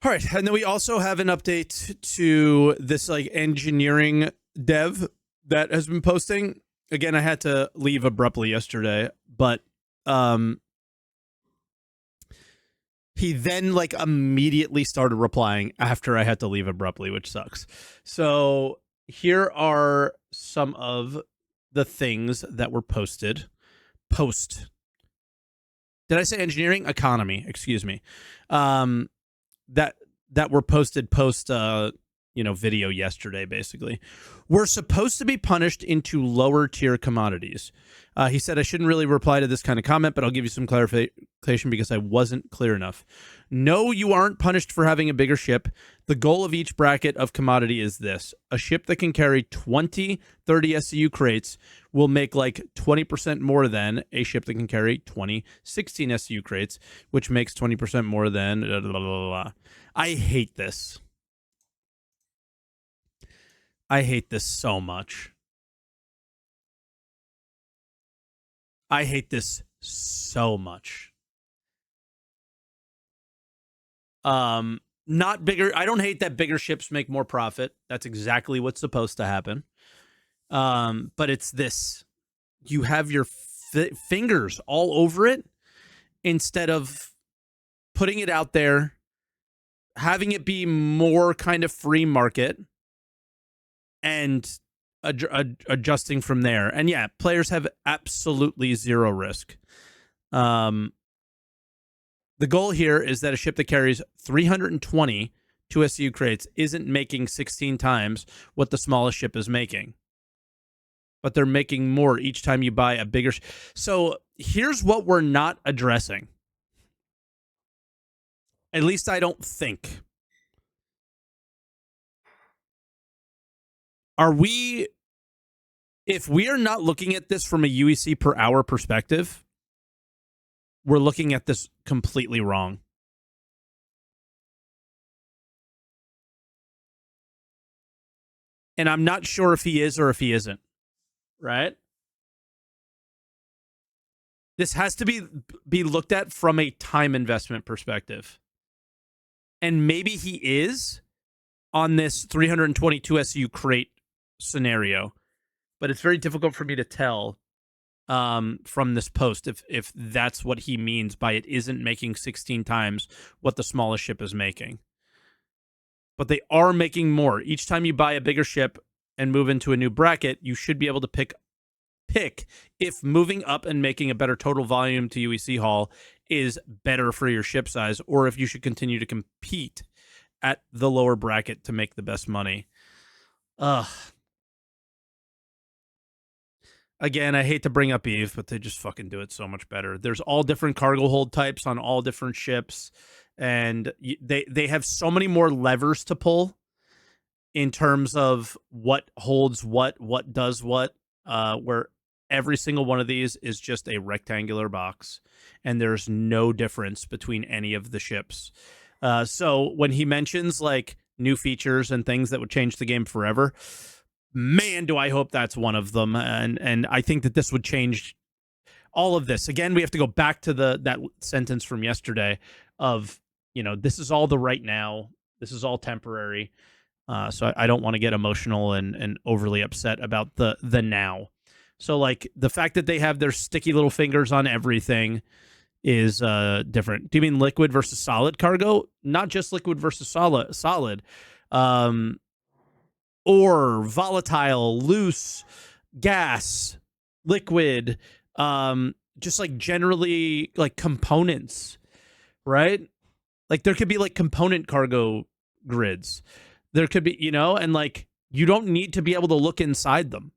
All right, and then we also have an update to this like engineering dev that has been posting. Again, I had to leave abruptly yesterday, but he then like immediately started replying after I had to leave abruptly, which sucks. So here are some of the things that were posted post. Did I say engineering? Economy, excuse me. That were posted post video yesterday. Basically, we're supposed to be punished into lower tier commodities. He said I shouldn't really reply to this kind of comment, but I'll give you some clarification because I wasn't clear enough. No, you aren't punished for having a bigger ship. The goal of each bracket of commodity is this: a ship that can carry 20 30 SCU crates will make like 20% more than a ship that can carry 20 16 SCU crates, which makes 20% more than blah, blah, blah, blah. I hate this. I hate this so much. I hate this so much. Not bigger. I don't hate that bigger ships make more profit. That's exactly what's supposed to happen. But it's this. You have your fingers all over it instead of putting it out there, having it be more kind of free market and adjusting from there. And yeah, players have absolutely zero risk. The goal here is that a ship that carries 320 2 SCU crates isn't making 16 times what the smallest ship is making. But they're making more each time you buy a bigger So here's what we're not addressing. At least I don't think. If we are not looking at this from a UEC per hour perspective, we're looking at this completely wrong. And I'm not sure if he is or if he isn't, right? This has to be looked at from a time investment perspective. And maybe he is on this 322 SCU crate scenario, but it's very difficult for me to tell from this post if that's what he means by it isn't making 16 times what the smallest ship is making. But they are making more. Each time you buy a bigger ship and move into a new bracket, you should be able to pick if moving up and making a better total volume to UEC haul is better for your ship size, or if you should continue to compete at the lower bracket to make the best money. Again, I hate to bring up Eve, but they just fucking do it so much better. There's all different cargo hold types on all different ships, and they have so many more levers to pull in terms of what holds what does what, where every single one of these is just a rectangular box, and there's no difference between any of the ships. So when he mentions like new features and things that would change the game forever, man, do I hope that's one of them. And I think that this would change all of this. Again, we have to go back to that sentence from yesterday of, this is all the right now. This is all temporary. So I don't want to get emotional and overly upset about the now. So like the fact that they have their sticky little fingers on everything is different. Do you mean liquid versus solid cargo? Not just liquid versus solid. Or volatile, loose, gas, liquid, just like generally like components, right? Like there could be like component cargo grids. There could be, and like you don't need to be able to look inside them.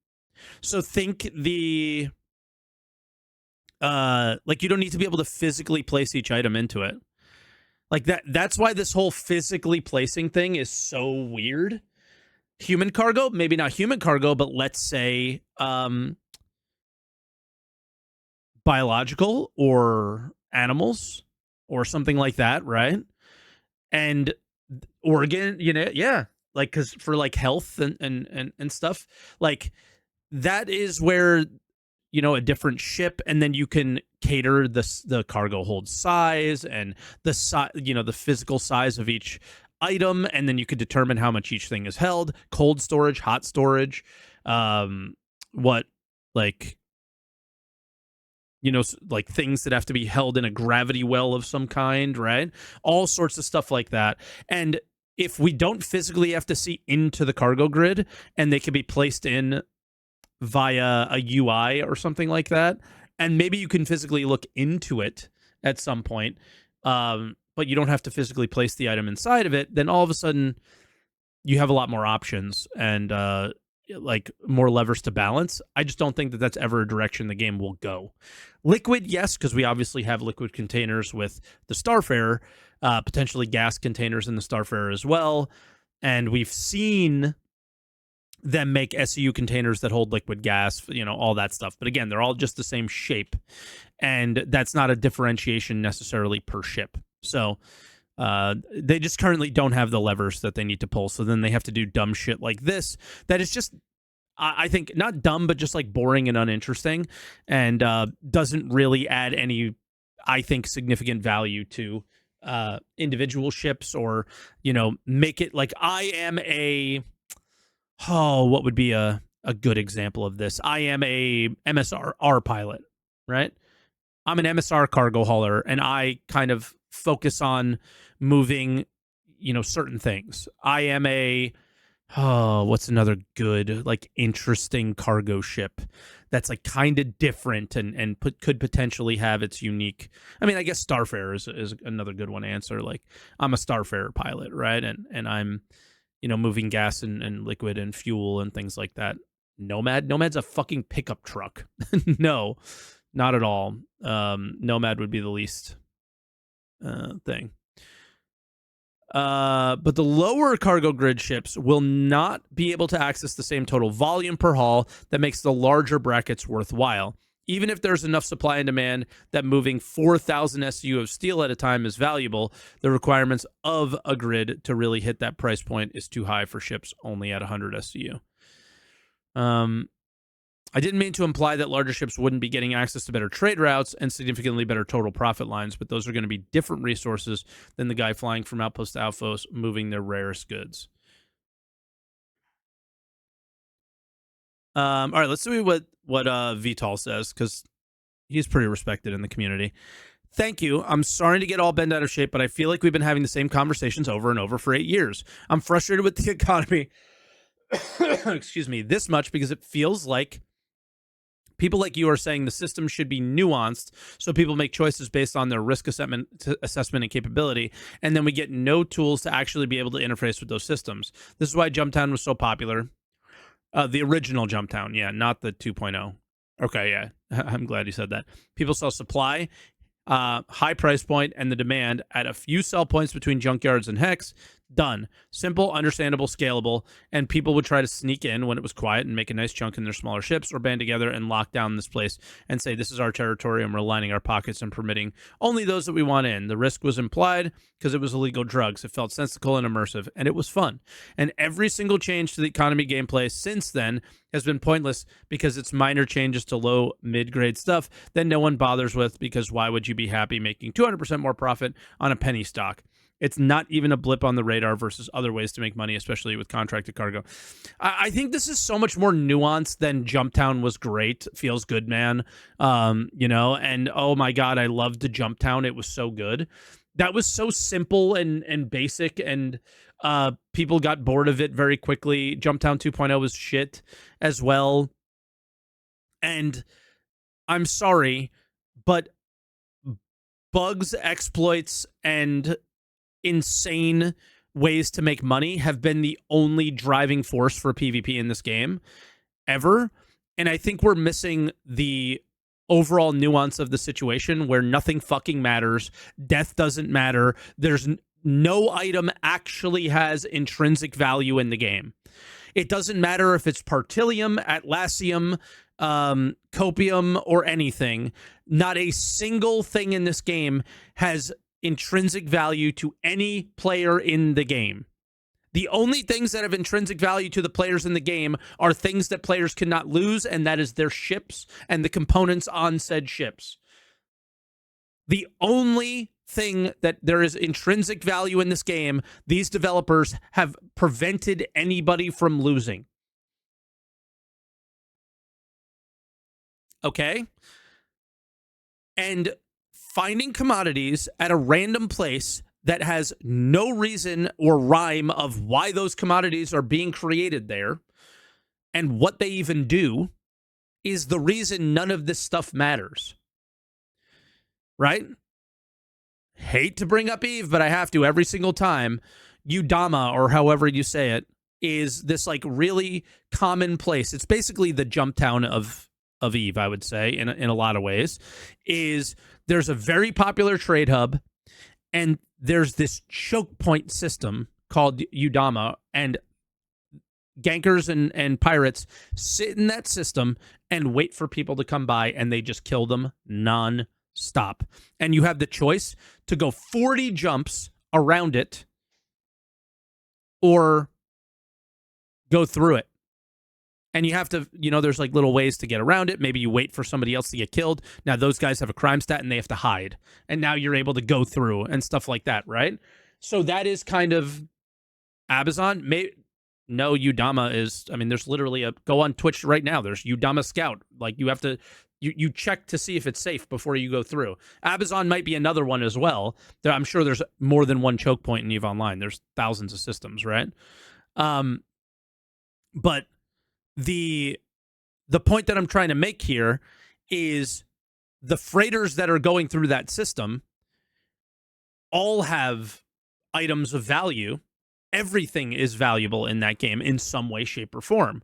So think like you don't need to be able to physically place each item into it. Like that's why this whole physically placing thing is so weird. Human cargo, maybe not human cargo, but let's say biological or animals or something like that, right? And organ, yeah, like because for like health and stuff, like that is where a different ship, and then you can cater the cargo hold size and the physical size of each item, and then you could determine how much each thing is held, cold storage, hot storage, what like like things that have to be held in a gravity well of some kind, right? All sorts of stuff like that. And if we don't physically have to see into the cargo grid and they can be placed in via a UI or something like that, and maybe you can physically look into it at some point, but you don't have to physically place the item inside of it, then all of a sudden you have a lot more options and like more levers to balance. I just don't think that that's ever a direction the game will go. Liquid, yes, because we obviously have liquid containers with the Starfarer, potentially gas containers in the Starfarer as well, and we've seen them make SEU containers that hold liquid gas, all that stuff. But again, they're all just the same shape, and that's not a differentiation necessarily per ship. So they just currently don't have the levers that they need to pull. So then they have to do dumb shit like this. That is just, I think, not dumb, but just like boring and uninteresting, and doesn't really add any, I think, significant value to individual ships, or make it like what would be a good example of this? I am a MSR pilot, right? I'm an MSR cargo hauler, and I kind of focus on moving, certain things. I am what's another good, like, interesting cargo ship that's like kind of different and could potentially have its unique. I mean, I guess Starfarer is another good one to answer. Like, I'm a Starfarer pilot, right? And I'm, moving gas and liquid and fuel and things like that. Nomad's a fucking pickup truck. No, not at all. Nomad would be the least thing. But the lower cargo grid ships will not be able to access the same total volume per haul that makes the larger brackets worthwhile. Even if there's enough supply and demand that moving 4,000 SU of steel at a time is valuable, the requirements of a grid to really hit that price point is too high for ships only at 100 SU. I didn't mean to imply that larger ships wouldn't be getting access to better trade routes and significantly better total profit lines, but those are going to be different resources than the guy flying from outpost to outpost moving their rarest goods. All right, let's see what Vital says, because he's pretty respected in the community. Thank you. I'm sorry to get all bent out of shape, but I feel like we've been having the same conversations over and over for 8 years. I'm frustrated with the economy, excuse me, this much because it feels like people like you are saying the system should be nuanced so people make choices based on their risk assessment and capability, and then we get no tools to actually be able to interface with those systems. This is why Jumptown was so popular. The original Jumptown, yeah, not the 2.0. Okay, yeah, I'm glad you said that. People saw supply, high price point, and the demand at a few sell points between junkyards and Hex. Done. Simple, understandable, scalable, and people would try to sneak in when it was quiet and make a nice chunk in their smaller ships, or band together and lock down this place and say, this is our territory and we're lining our pockets and permitting only those that we want in. The risk was implied because it was illegal drugs. It felt sensical and immersive, and it was fun. And every single change to the economy gameplay since then has been pointless because it's minor changes to low, mid-grade stuff that no one bothers with, because why would you be happy making 200% more profit on a penny stock? It's not even a blip on the radar versus other ways to make money, especially with contracted cargo. I think this is so much more nuanced than Jumptown was great. Feels good, man. And oh my God, I loved the Jumptown. It was so good. That was so simple and basic, and people got bored of it very quickly. Jumptown 2.0 was shit as well. And I'm sorry, but bugs, exploits, and insane ways to make money have been the only driving force for PvP in this game ever. And I think we're missing the overall nuance of the situation, where nothing fucking matters. Death doesn't matter. There's no item actually has intrinsic value in the game. It doesn't matter if it's Partilium, Atlassium, Copium, or anything. Not a single thing in this game has intrinsic value to any player in the game. The only things that have intrinsic value to the players in the game are things that players cannot lose, and that is their ships and the components on said ships. The only thing that there is intrinsic value in this game, these developers have prevented anybody from losing. Okay? And finding commodities at a random place that has no reason or rhyme of why those commodities are being created there and what they even do is the reason none of this stuff matters. Right? Hate to bring up Eve, but I have to every single time. Udama, or however you say it, is this like really common place. It's basically the jump town of Eve, I would say, in a lot of ways. Is there's a very popular trade hub, and there's this choke point system called Udama, and gankers and pirates sit in that system and wait for people to come by, and they just kill them non-stop. And you have the choice to go 40 jumps around it or go through it. And you have to, there's like little ways to get around it. Maybe you wait for somebody else to get killed. Now those guys have a crime stat and they have to hide. And now you're able to go through and stuff like that, right? So that is kind of Abazon. No, Udama is, there's literally go on Twitch right now. There's Udama Scout. Like you have to, you check to see if it's safe before you go through. Abazon might be another one as well. I'm sure there's more than one choke point in EVE Online. There's thousands of systems, right? But the point that I'm trying to make here is the freighters that are going through that system all have items of value. Everything is valuable in that game in some way, shape, or form.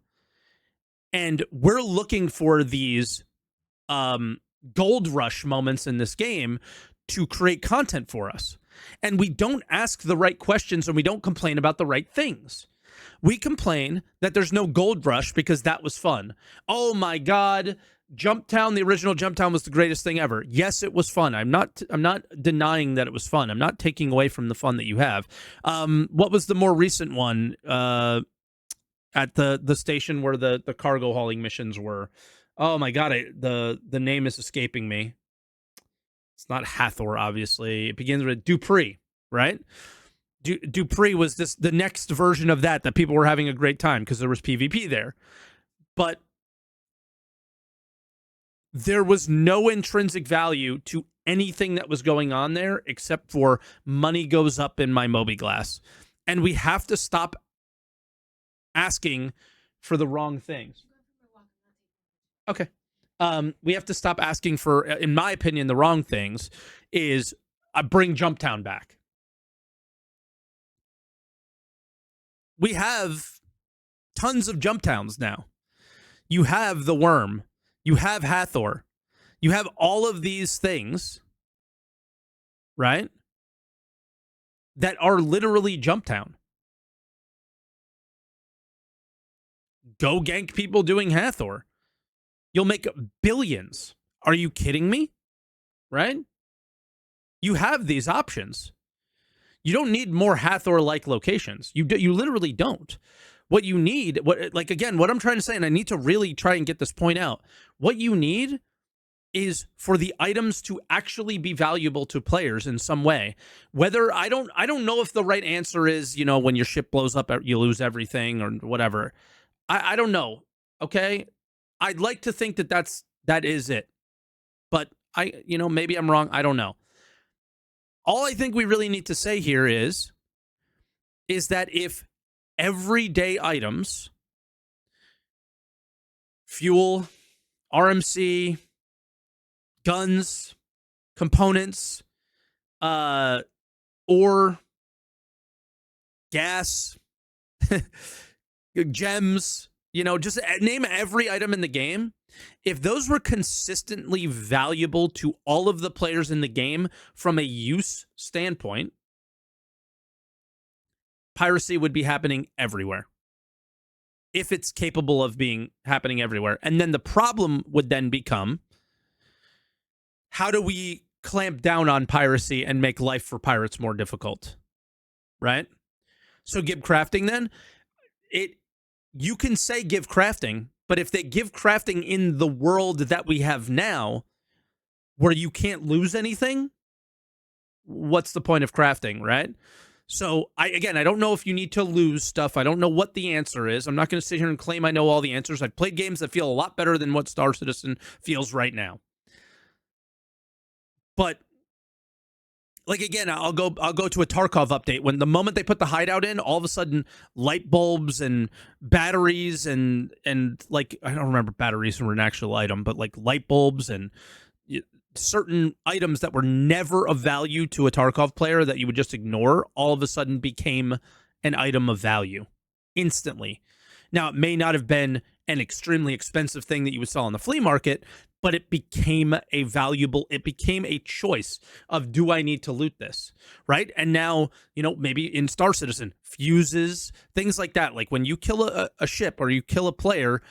And we're looking for these gold rush moments in this game to create content for us. And we don't ask the right questions and we don't complain about the right things. We complain that there's no gold rush because that was fun. Oh my God, Jumptown, the original Jumptown was the greatest thing ever. Yes, it was fun. I'm not denying that it was fun. I'm not taking away from the fun that you have. What was the more recent one at the station where the cargo hauling missions were? Oh my God, the name is escaping me. It's not Hathor, obviously. It begins with Dupree, right? Dupree was the next version of that people were having a great time because there was PvP there. But there was no intrinsic value to anything that was going on there except for money goes up in my Moby-Glass. And we have to stop asking for the wrong things. Okay. We have to stop asking for, in my opinion, the wrong things is bring Jumptown back. We have tons of Jumptowns now. You have the Worm. You have Hathor. You have all of these things, right? That are literally Jumptown. Go gank people doing Hathor. You'll make billions. Are you kidding me? Right? You have these options. You don't need more Hathor-like locations. You literally don't. What you need, what I'm trying to say, and I need to really try and get this point out. What you need is for the items to actually be valuable to players in some way. Whether I don't know if the right answer is, when your ship blows up, you lose everything or whatever. I don't know. Okay, I'd like to think that is it, but maybe I'm wrong. I don't know. All I think we really need to say here is that if everyday items, fuel, RMC, guns, components, ore, gas, gems, just name every item in the game. If those were consistently valuable to all of the players in the game from a use standpoint, piracy would be happening everywhere. If it's capable of happening everywhere. And then the problem would then become, how do we clamp down on piracy and make life for pirates more difficult? Right? So give crafting then? It You can say give crafting, but if they give crafting in the world that we have now, where you can't lose anything, what's the point of crafting, right? So I don't know if you need to lose stuff. I don't know what the answer is. I'm not going to sit here and claim I know all the answers. I've played games that feel a lot better than what Star Citizen feels right now. But like again, I'll go to a Tarkov update. When the moment they put the hideout in, all of a sudden light bulbs and batteries and like I don't remember batteries were an actual item, but like light bulbs and certain items that were never of value to a Tarkov player that you would just ignore, all of a sudden became an item of value instantly. Now, it may not have been an extremely expensive thing that you would sell on the flea market, but it became it became a choice of, do I need to loot this? Right. And now, maybe in Star Citizen, fuses, things like that. Like when you kill a ship or you kill a player,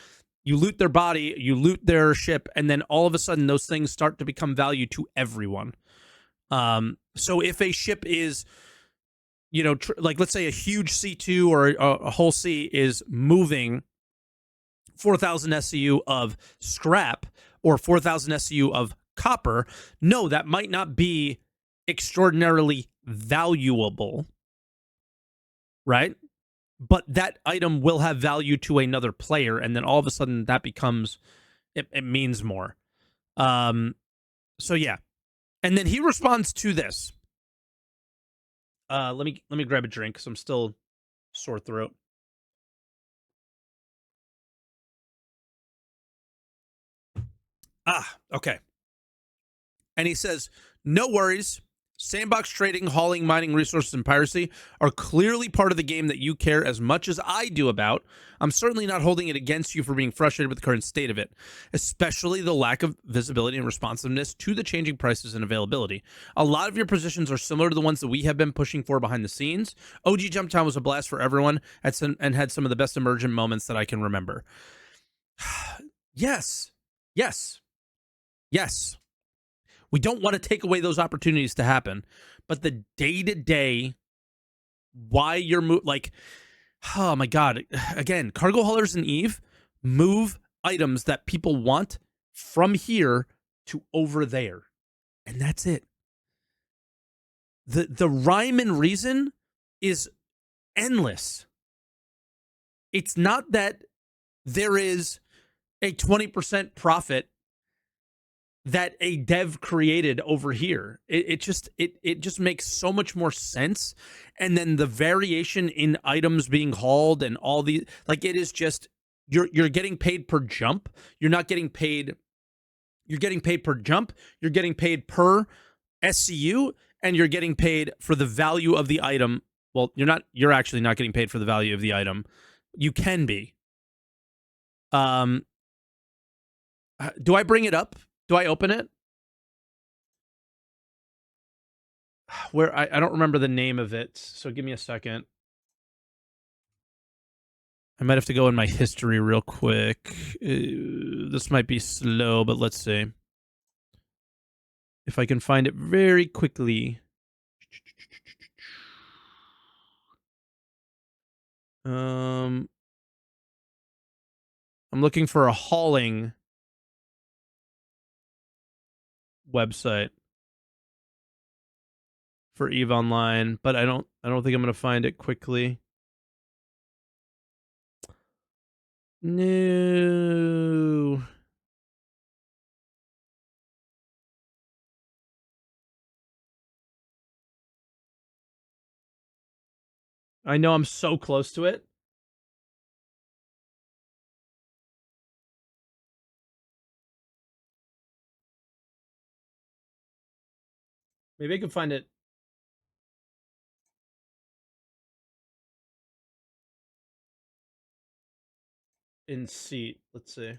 you loot their body, you loot their ship, and then all of a sudden those things start to become value to everyone. So if a ship is, like let's say a huge C2 or a whole C is moving 4,000 SCU of scrap or 4,000 SCU of copper, no, that might not be extraordinarily valuable, right? But that item will have value to another player, and then all of a sudden that becomes it means more. So yeah. And then he responds to this. Let me grab a drink because I'm still sore throat. Okay. And he says, no worries. Sandbox trading, hauling, mining resources, and piracy are clearly part of the game that you care as much as I do about. I'm certainly not holding it against you for being frustrated with the current state of it, especially the lack of visibility and responsiveness to the changing prices and availability. A lot of your positions are similar to the ones that we have been pushing for behind the scenes. OG Jumptown was a blast for everyone and had some of the best emergent moments that I can remember. Yes. Yes. Yes. We don't want to take away those opportunities to happen, but the day-to-day, why you're like, oh my God, again, cargo haulers and Eve move items that people want from here to over there, and that's it. The rhyme and reason is endless. It's not that there is a 20% profit that a dev created over here. It just makes so much more sense. And then the variation in items being hauled and all the, like, it is just, you're getting paid per jump. You're getting paid per jump. You're getting paid per SCU, and you're getting paid for the value of the item. Well, you're actually not getting paid for the value of the item. You can be. Do I bring it up? Do I open it? Where I don't remember the name of it, so give me a second. I might have to go in my history real quick. This might be slow, but let's see if I can find it very quickly. I'm looking for a hauling website for EVE Online, but I don't think I'm going to find it quickly. No. I know I'm so close to it. Maybe I can find it in seat. Let's see.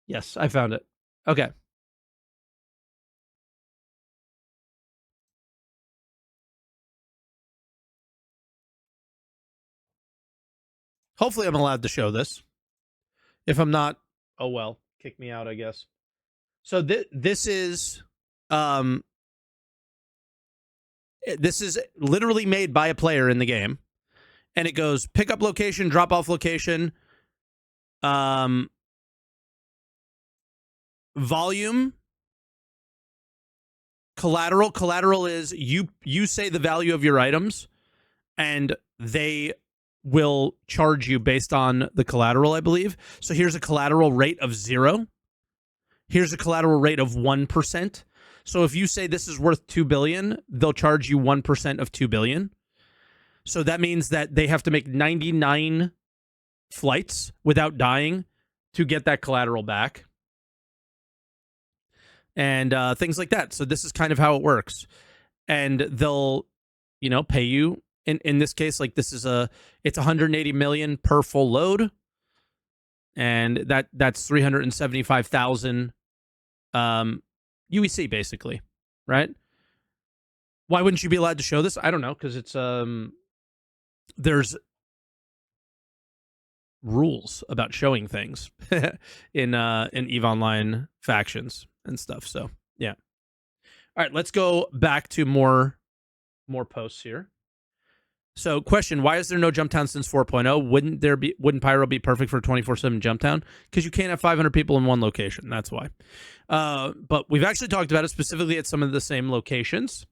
Yes, I found it. Okay. Hopefully I'm allowed to show this. If I'm not, oh well, kick me out, I guess. So this is This is literally made by a player in the game, and it goes pick up location, drop off location, volume, collateral. Collateral is you say the value of your items, and they will charge you based on the collateral, I believe. So here's a collateral rate of 0. Here's a collateral rate of 1%. So if you say this is worth 2 billion, they'll charge you 1% of 2 billion. So that means that they have to make 99 flights without dying to get that collateral back. And things like that. So this is kind of how it works. And they'll, pay you in this case, like this is it's 180 million per full load. And that's 375,000 UEC basically, right? Why wouldn't you be allowed to show this? I don't know, because it's there's rules about showing things in EVE Online factions and stuff. So yeah. All right, let's go back to more posts here. So, question: why is there no Jump Town since 4.0? Wouldn't Pyro be perfect for 24/7 Jump Town? Because you can't have 500 people in one location. That's why. But we've actually talked about it specifically at some of the same locations.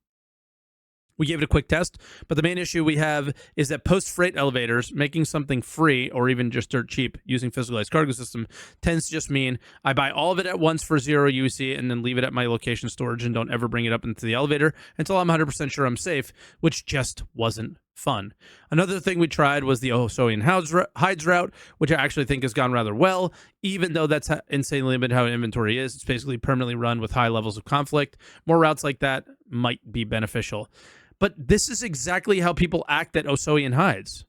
We gave it a quick test, but the main issue we have is that post-freight elevators, making something free or even just dirt cheap using physicalized cargo system tends to just mean I buy all of it at once for 0 UEC and then leave it at my location storage and don't ever bring it up into the elevator until I'm 100% sure I'm safe, which just wasn't fun. Another thing we tried was the Osoian Hides route, which I actually think has gone rather well, even though that's insanely limited how inventory is. It's basically permanently run with high levels of conflict. More routes like that might be beneficial. But this is exactly how people act at Osoian Hides.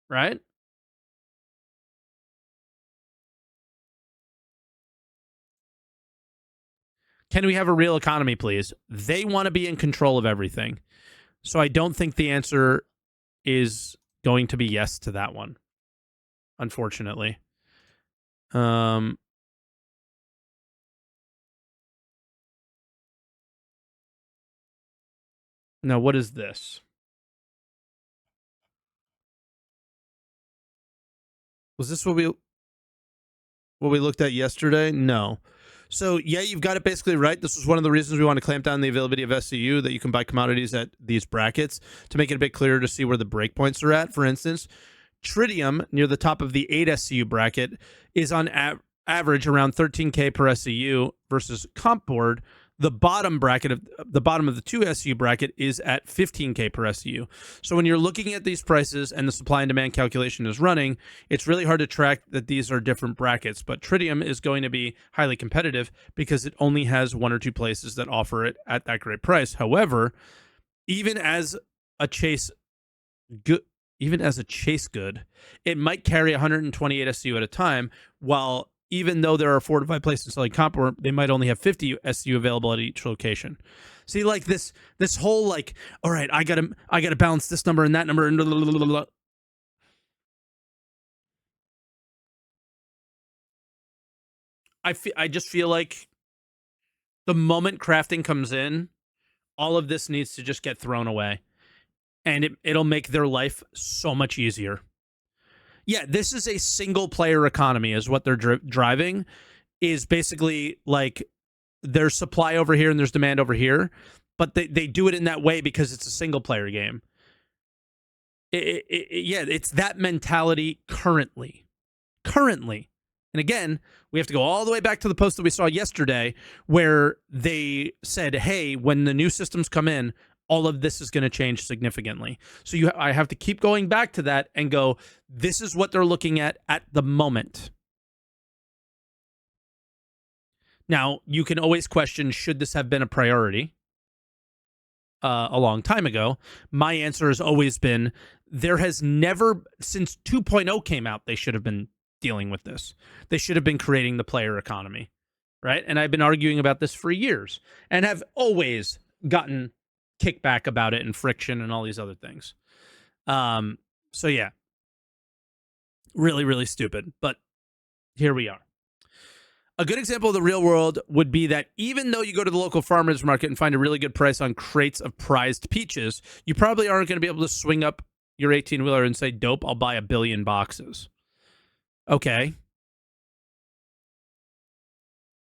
Right? Can we have a real economy, please? They want to be in control of everything. So I don't think the answer is going to be yes to that one, unfortunately. Now, what is this? Was this what we looked at yesterday? No. So, yeah, you've got it basically right. This was one of the reasons we want to clamp down the availability of SCU, that you can buy commodities at these brackets to make it a bit clearer to see where the breakpoints are at. For instance, Tritium, near the top of the 8 SCU bracket, is on average around 13K per SCU versus comp board. The bottom bracket of the 2 SCU bracket is at 15K per SCU. So when you're looking at these prices and the supply and demand calculation is running, it's really hard to track that these are different brackets. But Tritium is going to be highly competitive because it only has 1 or 2 places that offer it at that great price. However, even as a chase good, it might carry 128 SCU at a time, while even though there are 4 to 5 places selling comp, or they might only have 50 SCU available at each location. See, like this whole like, all right, I gotta balance this number and that number and blah, blah, blah, blah. I just feel like the moment crafting comes in, all of this needs to just get thrown away, and it'll make their life so much easier. Yeah, this is a single player economy is what they're driving, is basically like there's supply over here and there's demand over here, but they do it in that way because it's a single player game. It's that mentality currently. And again, we have to go all the way back to the post that we saw yesterday where they said, hey, when the new systems come in, all of this is going to change significantly. So I have to keep going back to that and go, this is what they're looking at the moment. Now, you can always question, should this have been a priority a long time ago? My answer has always been, there has never, since 2.0 came out, they should have been dealing with this. They should have been creating the player economy, right? And I've been arguing about this for years and have always gotten kickback about it and friction and all these other things. So yeah, really, really stupid, but here we are. A good example of the real world would be that even though you go to the local farmer's market and find a really good price on crates of prized peaches, you probably aren't going to be able to swing up your 18-wheeler and say, dope, I'll buy 1 billion boxes. Okay.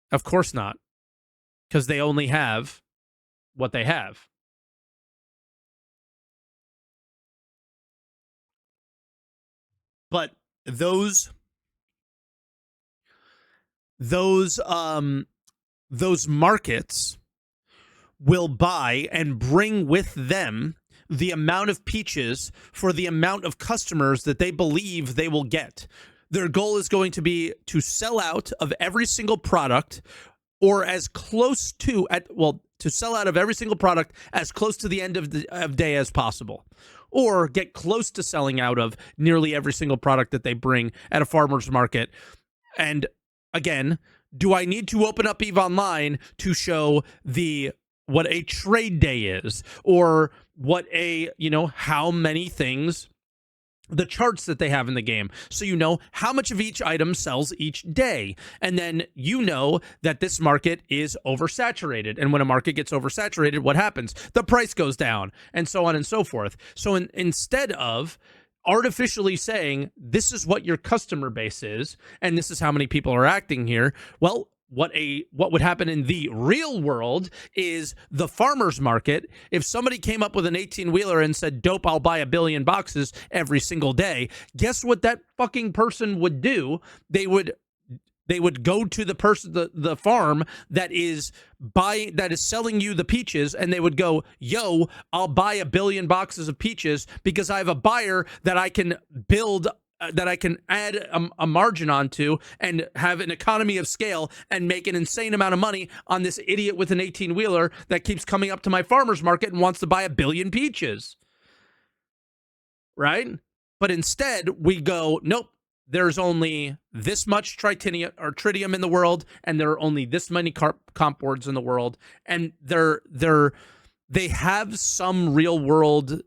Of course not. Because they only have what they have. But those markets will buy and bring with them the amount of peaches for the amount of customers that they believe they will get. Their goal is going to be to sell out of every single product, or as close to to sell out of every single product as close to the end of day as possible, or get close to selling out of nearly every single product that they bring at a farmer's market. And again, do I need to open up EVE Online to show what a trade day is, or what how many things, the charts that they have in the game, so you know how much of each item sells each day, and then you know that this market is oversaturated, and when a market gets oversaturated, what happens? The price goes down, and so on and so forth. So instead of artificially saying this is what your customer base is and this is how many people are acting here, well, what would happen in the real world is the farmer's market. If somebody came up with an 18-wheeler and said, dope, I'll buy 1 billion boxes every single day, guess what that fucking person would do? They would go to the farm that is selling you the peaches, and they would go, yo, I'll buy 1 billion boxes of peaches because I have a buyer that I can build, that I can add a margin onto and have an economy of scale and make an insane amount of money on this idiot with an 18-wheeler that keeps coming up to my farmer's market and wants to buy 1 billion peaches. Right? But instead, we go, nope, there's only this much tritium in the world, and there are only this many comp boards in the world, and they have some real world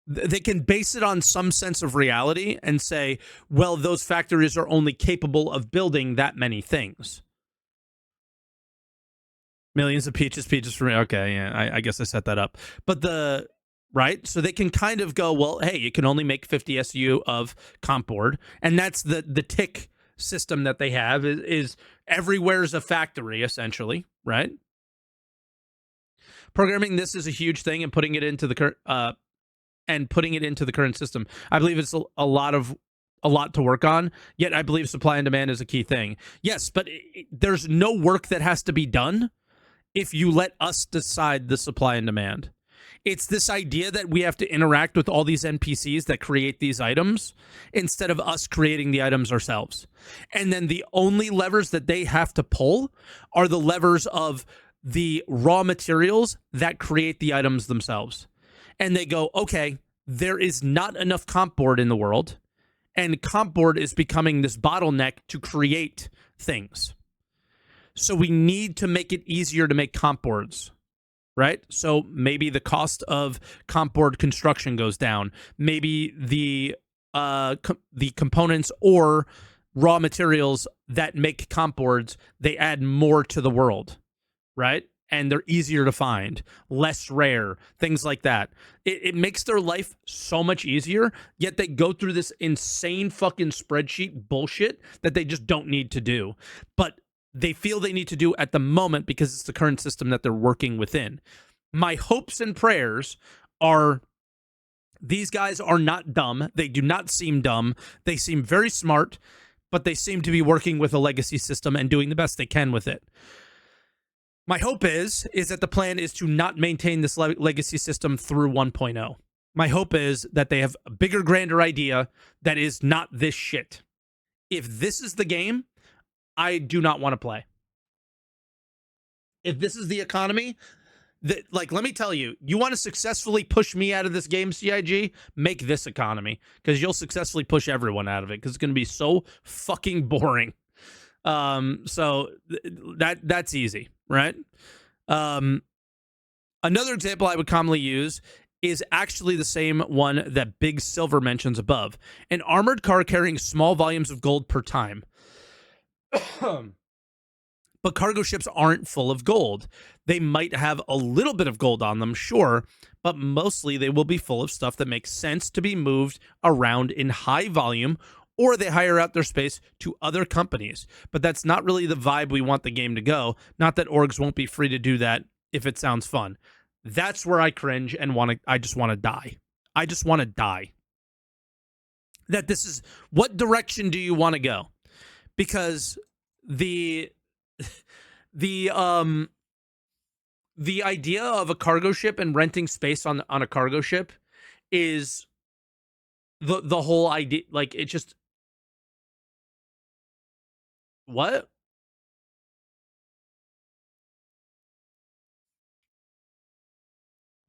they can base it on some sense of reality and say, well, those factories are only capable of building that many things. Millions of peaches for me. Okay, yeah, I guess I set that up. But right? So they can kind of go, well, hey, you can only make 50 SU of comp board. And that's the tick system that they have is everywhere's a factory, essentially, right? Programming this is a huge thing, and putting it into the current system, I believe it's a lot to work on, yet I believe supply and demand is a key thing. Yes, but there's no work that has to be done if you let us decide the supply and demand. It's this idea that we have to interact with all these NPCs that create these items instead of us creating the items ourselves. And then the only levers that they have to pull are the levers of the raw materials that create the items themselves. And they go, okay, there is not enough comp board in the world, and comp board is becoming this bottleneck to create things. So we need to make it easier to make comp boards, right? So maybe the cost of comp board construction goes down. Maybe the components or raw materials that make comp boards, they add more to the world, right? And they're easier to find, less rare, things like that. It makes their life so much easier, yet they go through this insane fucking spreadsheet bullshit that they just don't need to do. But they feel they need to do at the moment because it's the current system that they're working within. My hopes and prayers are these guys are not dumb. They do not seem dumb. They seem very smart, but they seem to be working with a legacy system and doing the best they can with it. My hope is that the plan is to not maintain this legacy system through 1.0. My hope is that they have a bigger, grander idea that is not this shit. If this is the game, I do not want to play. If this is the economy, let me tell you, you want to successfully push me out of this game, CIG? Make this economy, because you'll successfully push everyone out of it, because it's going to be so fucking boring. So that's easy, right? Another example I would commonly use is actually the same one that Big Silver mentions above. An armored car carrying small volumes of gold per time. But cargo ships aren't full of gold. They might have a little bit of gold on them, sure, but mostly they will be full of stuff that makes sense to be moved around in high volume, or they hire out their space to other companies. But that's not really the vibe we want the game to go. Not that orgs won't be free to do that if it sounds fun. That's where I cringe and I just want to die. I just want to die. That this is, what direction do you want to go? Because the idea of a cargo ship and renting space on a cargo ship is the whole idea. Like, it just, what?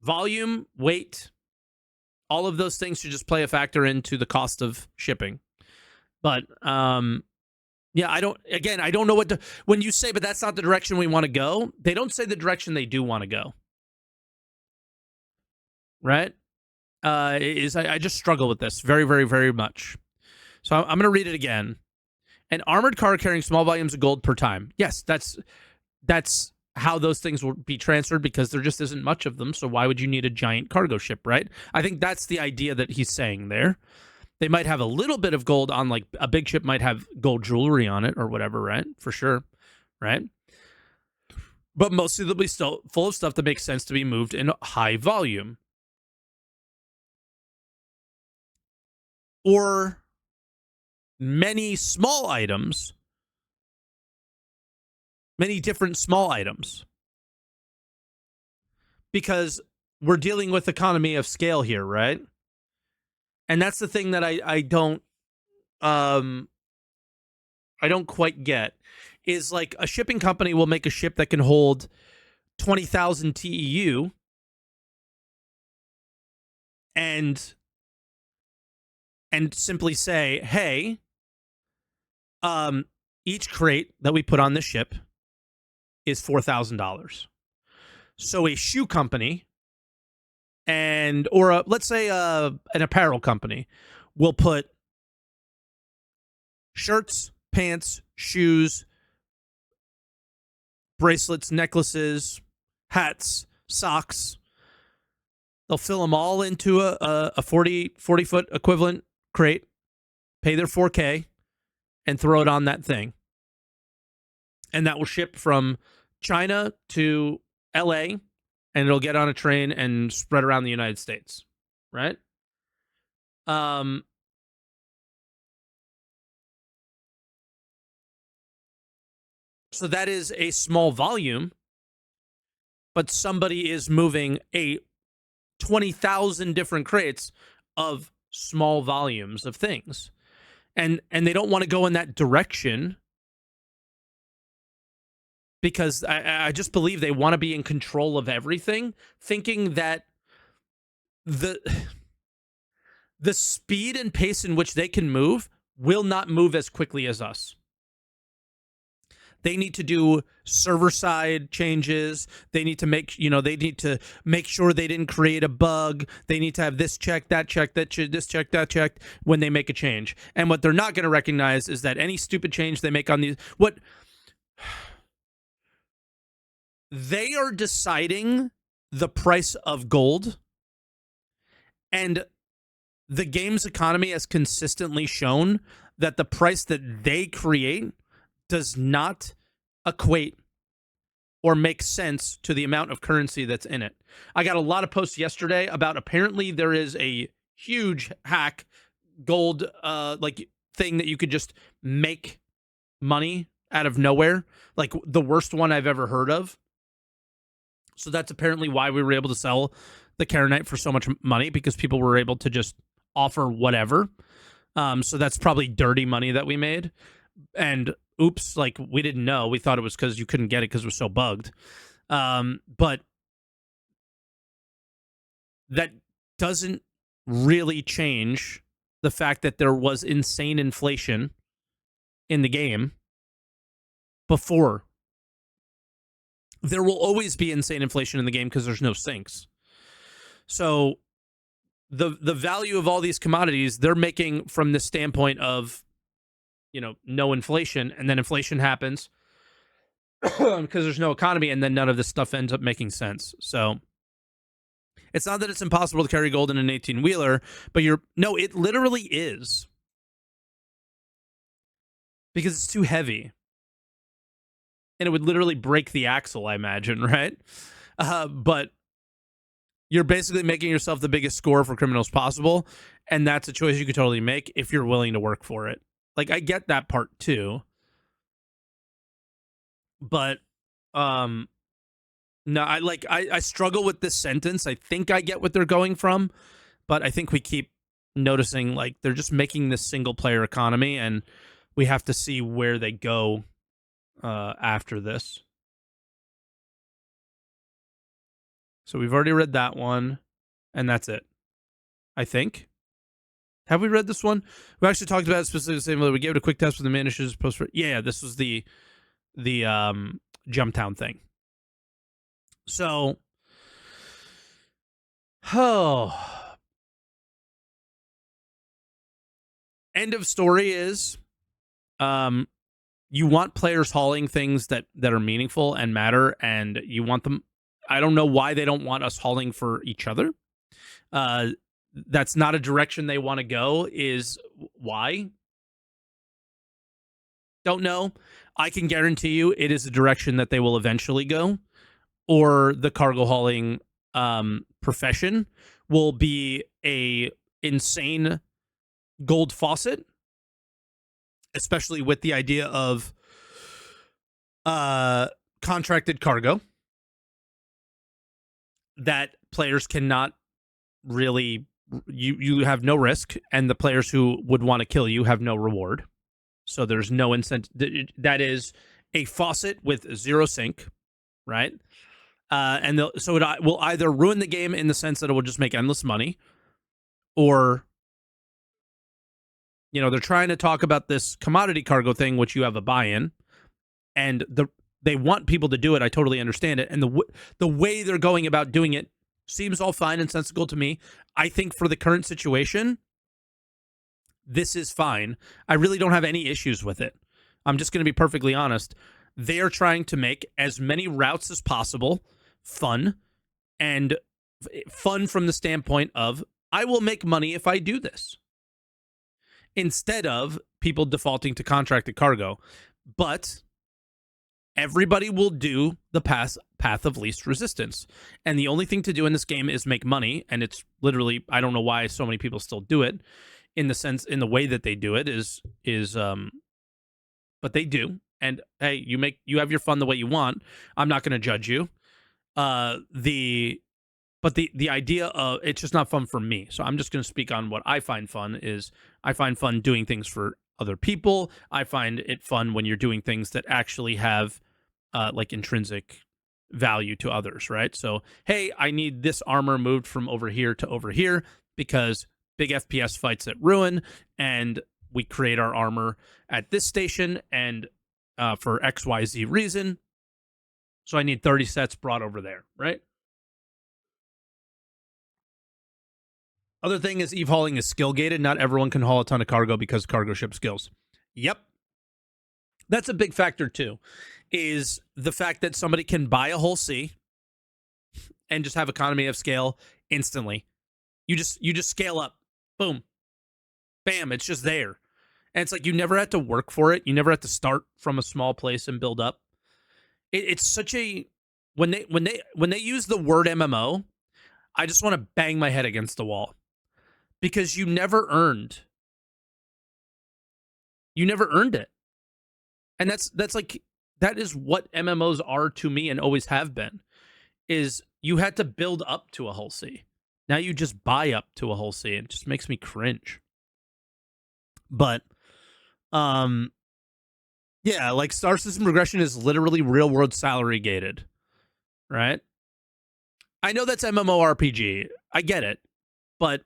Volume, weight, all of those things should just play a factor into the cost of shipping. But yeah, I don't know when you say, but that's not the direction we want to go. They don't say the direction they do want to go. Right? I just struggle with this very, very, very much. So I'm going to read it again. An armored car carrying small volumes of gold per time. Yes, that's how those things will be transferred, because there just isn't much of them. So why would you need a giant cargo ship, right? I think that's the idea that he's saying there. They might have a little bit of gold on, like a big ship might have gold jewelry on it or whatever, right? For sure, right? But mostly they'll be still full of stuff that makes sense to be moved in high volume. Or many small items, many different small items. Because we're dealing with economy of scale here, right? And that's the thing that I don't quite get, is like a shipping company will make a ship that can hold 20,000 TEU and simply say, hey, each crate that we put on this ship is $4,000. So a shoe company or let's say an apparel company will put shirts, pants, shoes, bracelets, necklaces, hats, socks. They'll fill them all into a 40-foot equivalent crate, pay their $4K, and throw it on that thing. And that will ship from China to LA, and it'll get on a train and spread around the United States, right? So that is a small volume, but somebody is moving 20,000 different crates of small volumes of things. And they don't want to go in that direction because I just believe they want to be in control of everything, thinking that the speed and pace in which they can move will not move as quickly as us. They need to do server side changes. They need to make sure they didn't create a bug. They need to have this checked, that checked, this checked, that checked when they make a change. And what they're not going to recognize is that any stupid change they make on these, they are deciding the price of gold, and the game's economy has consistently shown that the price that they create does not equate or make sense to the amount of currency that's in it. I got a lot of posts yesterday about apparently there is a huge hack gold thing that you could just make money out of nowhere, like the worst one I've ever heard of. So that's apparently why we were able to sell the Karenite for so much money, because people were able to just offer whatever. So that's probably dirty money that we made. And oops, like we didn't know. We thought it was because you couldn't get it because it was so bugged. But that doesn't really change the fact that there was insane inflation in the game before. There will always be insane inflation in the game because there's no sinks. So the value of all these commodities they're making from the standpoint of, no inflation, and then inflation happens because there's no economy, and then none of this stuff ends up making sense. So it's not that it's impossible to carry gold in an 18-wheeler, but it literally is, because it's too heavy. And it would literally break the axle, I imagine, right? But you're basically making yourself the biggest score for criminals possible, and that's a choice you could totally make if you're willing to work for it. Like, I get that part too, but no, I struggle with this sentence. I think I get what they're going from, but I think we keep noticing like they're just making this single player economy, and we have to see where they go after this. So we've already read that one, and that's it, I think. Have we read this one? We actually talked about it specifically the same way. We gave it a quick test with the managers post. Yeah, this was the Jumptown thing. So, end of story is, you want players hauling things that are meaningful and matter, and you want them. I don't know why they don't want us hauling for each other. That's not a direction they want to go. Is why? Don't know. I can guarantee you it is a direction that they will eventually go, or the cargo hauling profession will be a insane gold faucet, especially with the idea of contracted cargo that players cannot really, you have no risk, and the players who would want to kill you have no reward. So there's no incentive. That is a faucet with zero sink, right? So it will either ruin the game in the sense that it will just make endless money, or they're trying to talk about this commodity cargo thing, which you have a buy-in, and they want people to do it. I totally understand it, and the way they're going about doing it seems all fine and sensible to me. I think for the current situation, this is fine. I really don't have any issues with it. I'm just going to be perfectly honest. They are trying to make as many routes as possible fun, and fun from the standpoint of, I will make money if I do this, instead of people defaulting to contracted cargo. But everybody will do the path of least resistance. And the only thing to do in this game is make money. And it's literally, I don't know why so many people still do it in the way that they do it but they do. And hey, you have your fun the way you want. I'm not going to judge you. The idea of, it's just not fun for me. So I'm just going to speak on what I find fun is. I find fun doing things for other people. I find it fun when you're doing things that actually have like intrinsic value to others, right? So, hey, I need this armor moved from over here to over here because big FPS fights at Ruin, and we create our armor at this station, and for XYZ reason. So I need 30 sets brought over there, right? Other thing is, Eve hauling is skill gated. Not everyone can haul a ton of cargo because cargo ship skills. Yep. That's a big factor too, is the fact that somebody can buy a whole sea and just have economy of scale instantly. You just scale up. Boom. Bam, it's just there. And it's like you never had to work for it. You never had to start from a small place and build up. It's such a, when they use the word MMO, I just want to bang my head against the wall, because you never earned it. And that's like, that is what MMOs are to me and always have been, is you had to build up to a whole sea. Now you just buy up to a whole sea. It just makes me cringe. But yeah, like star system regression is literally real world salary gated, right? I know that's MMORPG. I get it. But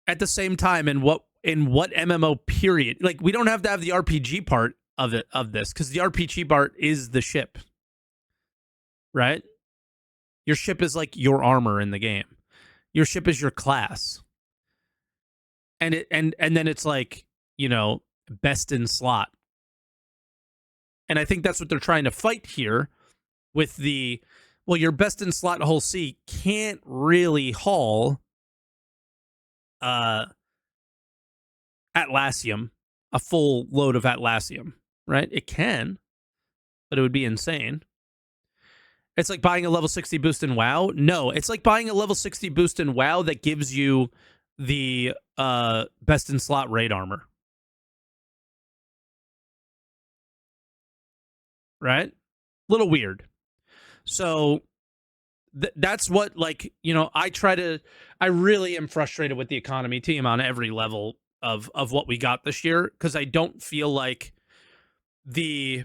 at the same time, in what MMO period? Like, we don't have to have the RPG part of this, because the RPG part is the ship, right? Your ship is like your armor in the game. Your ship is your class. And then it's like, best in slot. And I think that's what they're trying to fight here with your best in slot hull C can't really haul Atlassium, a full load of Atlassium, right? It can, but it would be insane. It's like buying a level 60 boost in WoW. No, it's like buying a level 60 boost in WoW that gives you the best in slot raid armor. Right? Little weird. So that's what, I really am frustrated with the economy team on every level of what we got this year, because I don't feel like the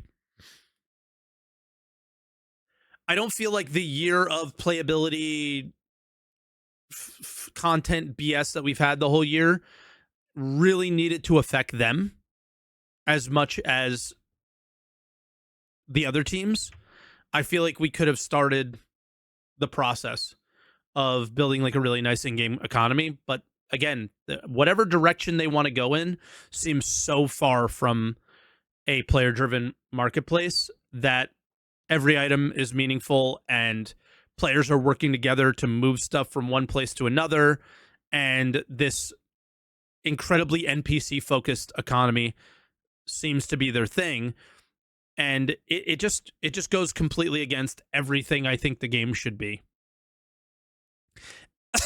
year of playability content BS that we've had the whole year really needed to affect them as much as the other teams. I feel like we could have started the process of building like a really nice in-game economy, but again, whatever direction they want to go in seems so far from a player-driven marketplace that every item is meaningful and players are working together to move stuff from one place to another, and this incredibly NPC-focused economy seems to be their thing. And it just goes completely against everything I think the game should be.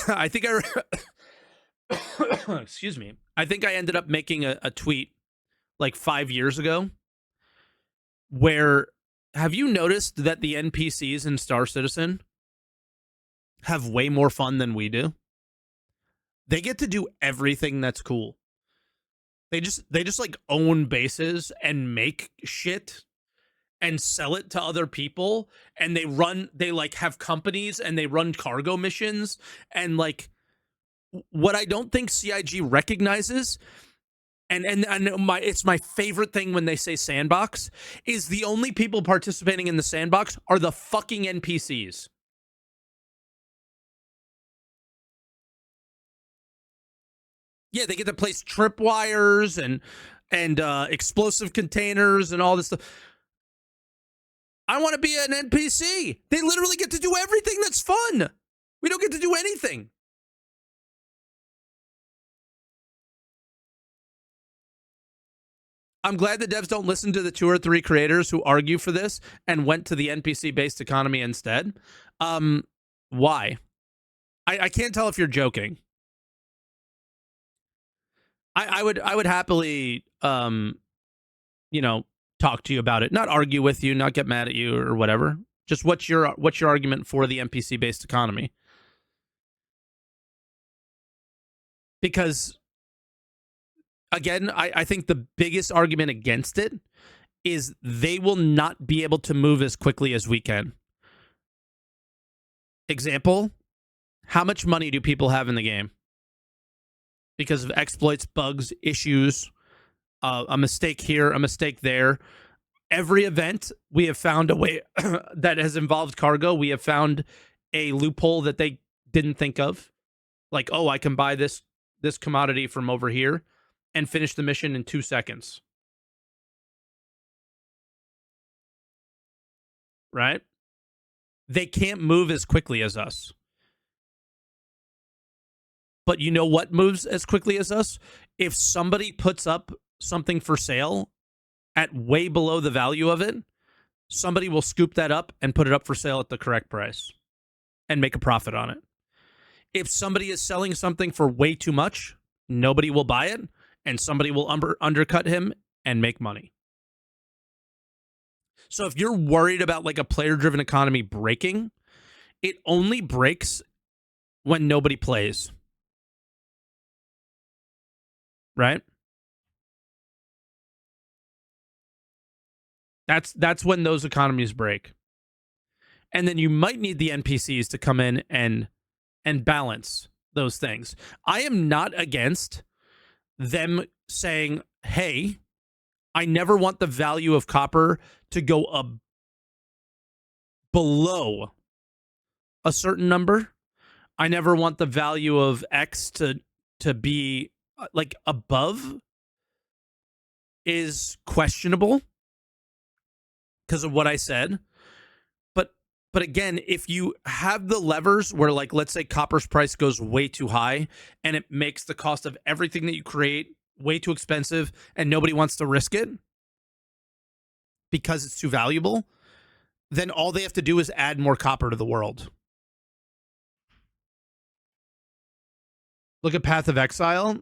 I think excuse me. I think I ended up making a tweet like 5 years ago where, have you noticed that the NPCs in Star Citizen have way more fun than we do? They get to do everything that's cool. They just like own bases and make shit and sell it to other people, and they like have companies and they run cargo missions, and like what I don't think CIG recognizes, and it's my favorite thing when they say sandbox, is the only people participating in the sandbox are the fucking NPCs. Yeah, they get to place tripwires and explosive containers and all this stuff. I want to be an NPC. They literally get to do everything that's fun. We don't get to do anything. I'm glad the devs don't listen to the 2 or 3 creators who argue for this and went to the NPC-based economy instead. Why? I can't tell if you're joking. I would happily, talk to you about it, not argue with you, not get mad at you or whatever. Just what's your argument for the NPC-based economy? Because again, I think the biggest argument against it is they will not be able to move as quickly as we can. Example, how much money do people have in the game? Because of exploits, bugs, issues, a mistake here, a mistake there. Every event, we have found a way that has involved cargo. We have found a loophole that they didn't think of. Like, oh, I can buy this commodity from over here and finish the mission in 2 seconds. Right? They can't move as quickly as us. But you know what moves as quickly as us? If somebody puts up something for sale at way below the value of it, somebody will scoop that up and put it up for sale at the correct price and make a profit on it. If somebody is selling something for way too much, nobody will buy it, and somebody will undercut him and make money. So if you're worried about like a player-driven economy breaking, it only breaks when nobody plays. Right? That's when those economies break. And then you might need the NPCs to come in and balance those things. I am not against them saying, hey, I never want the value of copper to go below a certain number. I never want the value of X to be like above is questionable because of what I said. But again, if you have the levers where, like, let's say copper's price goes way too high and it makes the cost of everything that you create way too expensive and nobody wants to risk it because it's too valuable, then all they have to do is add more copper to the world. Look at Path of Exile.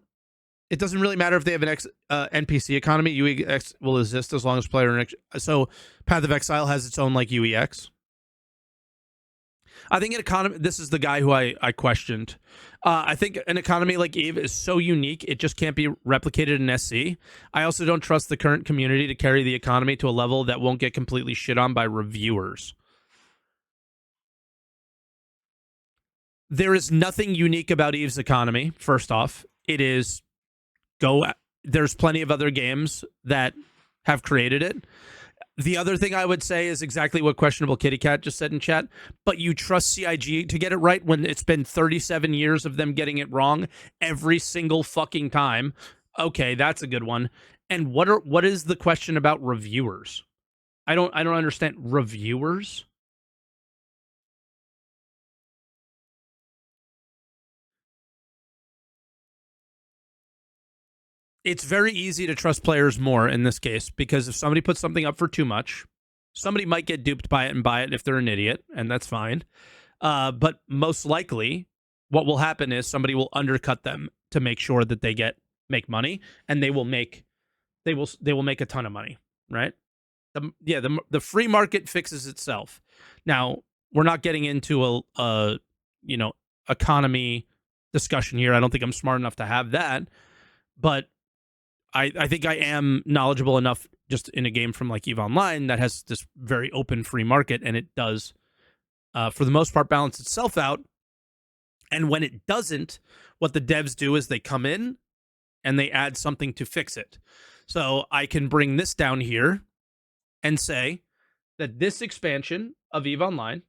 It doesn't really matter if they have an NPC economy. UEX will exist as long as player. So Path of Exile has its own like UEX. I think an economy. This is the guy who I questioned. I think an economy like Eve is so unique it just can't be replicated in SC. I also don't trust the current community to carry the economy to a level that won't get completely shit on by reviewers. There is nothing unique about Eve's economy. First off, it is there's plenty of other games that have created it. The other thing I would say is exactly what Questionable Kitty Cat just said in chat, but you trust CIG to get it right when it's been 37 years of them getting it wrong every single fucking time. Okay, that's a good one. And what is the question about reviewers? I don't understand reviewers. It's very easy to trust players more in this case because if somebody puts something up for too much, somebody might get duped by it and buy it if they're an idiot, and that's fine. But most likely, what will happen is somebody will undercut them to make sure that they make money, and they will make a ton of money, right? The free market fixes itself. Now we're not getting into a economy discussion here. I don't think I'm smart enough to have that, but I think I am knowledgeable enough just in a game from like EVE Online that has this very open free market, and it does, for the most part, balance itself out. And when it doesn't, what the devs do is they come in and they add something to fix it. So I can bring this down here and say that this expansion of EVE Online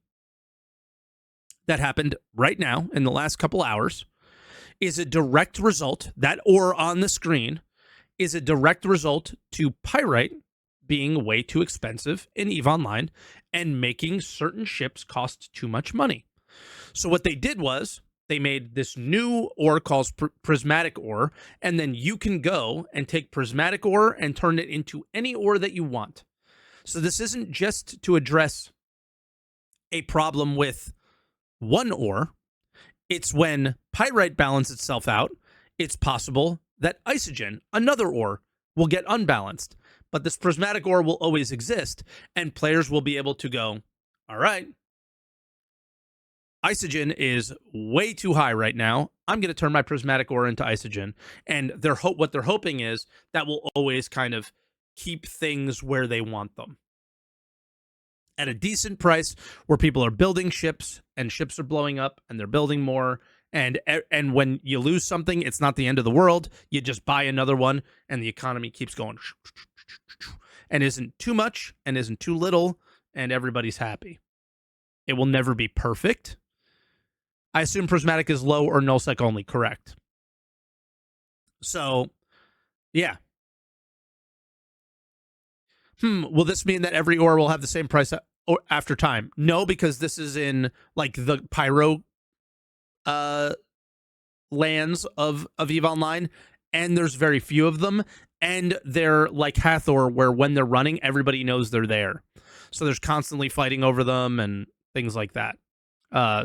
that happened right now in the last couple hours is a direct result, that ore on the screen is a direct result to Pyrite being way too expensive in EVE Online and making certain ships cost too much money. So what they did was they made this new ore called prismatic ore, and then you can go and take prismatic ore and turn it into any ore that you want. So this isn't just to address a problem with one ore. It's when Pyrite balances itself out, it's possible that Isogen, another ore, will get unbalanced. But this prismatic ore will always exist, and players will be able to go, all right, Isogen is way too high right now. I'm going to turn my prismatic ore into Isogen. And what they're hoping is that will always kind of keep things where they want them. At a decent price where people are building ships and ships are blowing up and they're building more. And when you lose something, it's not the end of the world. You just buy another one and the economy keeps going and isn't too much and isn't too little, and everybody's happy. It will never be perfect. I assume prismatic is low or nullsec only, correct? So, yeah. Will this mean that every ore will have the same price after time? No, because this is in like the Pyro lands of EVE Online, and there's very few of them, and they're like Hathor, where when they're running, everybody knows they're there. So there's constantly fighting over them and things like that.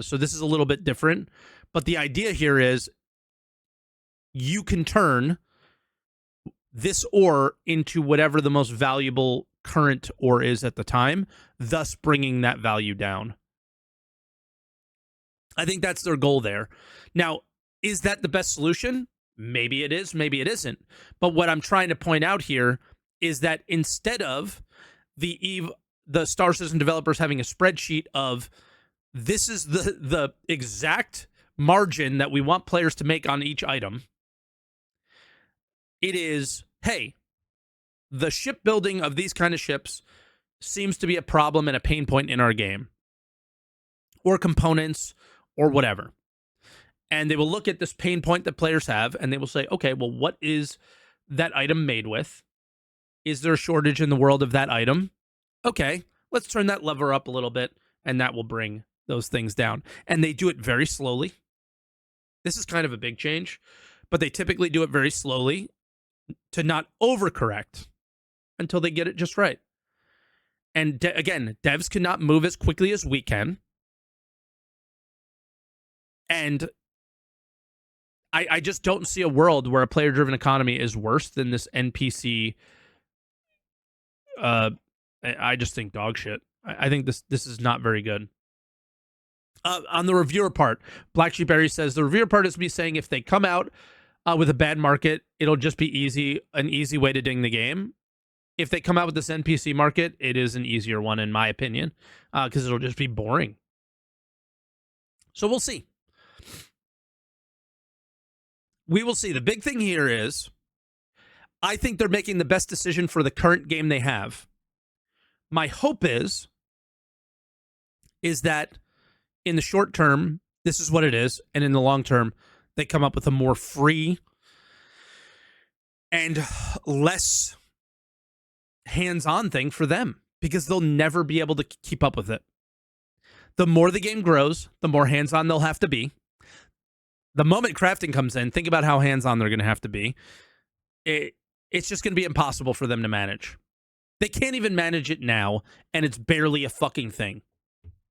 So this is a little bit different, but the idea here is you can turn this ore into whatever the most valuable current ore is at the time, thus bringing that value down. I think that's their goal there. Now, is that the best solution? Maybe it is, maybe it isn't. But what I'm trying to point out here is that instead of the Star Citizen developers having a spreadsheet of this is the exact margin that we want players to make on each item, it is, hey, the shipbuilding of these kind of ships seems to be a problem and a pain point in our game. or components or whatever. And they will look at this pain point that players have, and they will say, okay, well, what is that item made with? Is there a shortage in the world of that item? Okay, let's turn that lever up a little bit, and that will bring those things down. And they do it very slowly. This is kind of a big change, but they typically do it very slowly to not overcorrect until they get it just right. And again, devs cannot move as quickly as we can. And I just don't see a world where a player-driven economy is worse than this NPC. I just think dog shit. I think this is not very good. On the reviewer part, Black Sheep Berry says the reviewer part is me saying if they come out with a bad market, it'll just be an easy way to ding the game. If they come out with this NPC market, it is an easier one in my opinion, because it'll just be boring. So we'll see. We will see. The big thing here is, I think they're making the best decision for the current game they have. My hope is that in the short term, this is what it is, and in the long term, they come up with a more free and less hands-on thing for them, because they'll never be able to keep up with it. The more the game grows, the more hands-on they'll have to be. The moment crafting comes in, think about how hands-on they're going to have to be. It's just going to be impossible for them to manage. They can't even manage it now, and it's barely a fucking thing.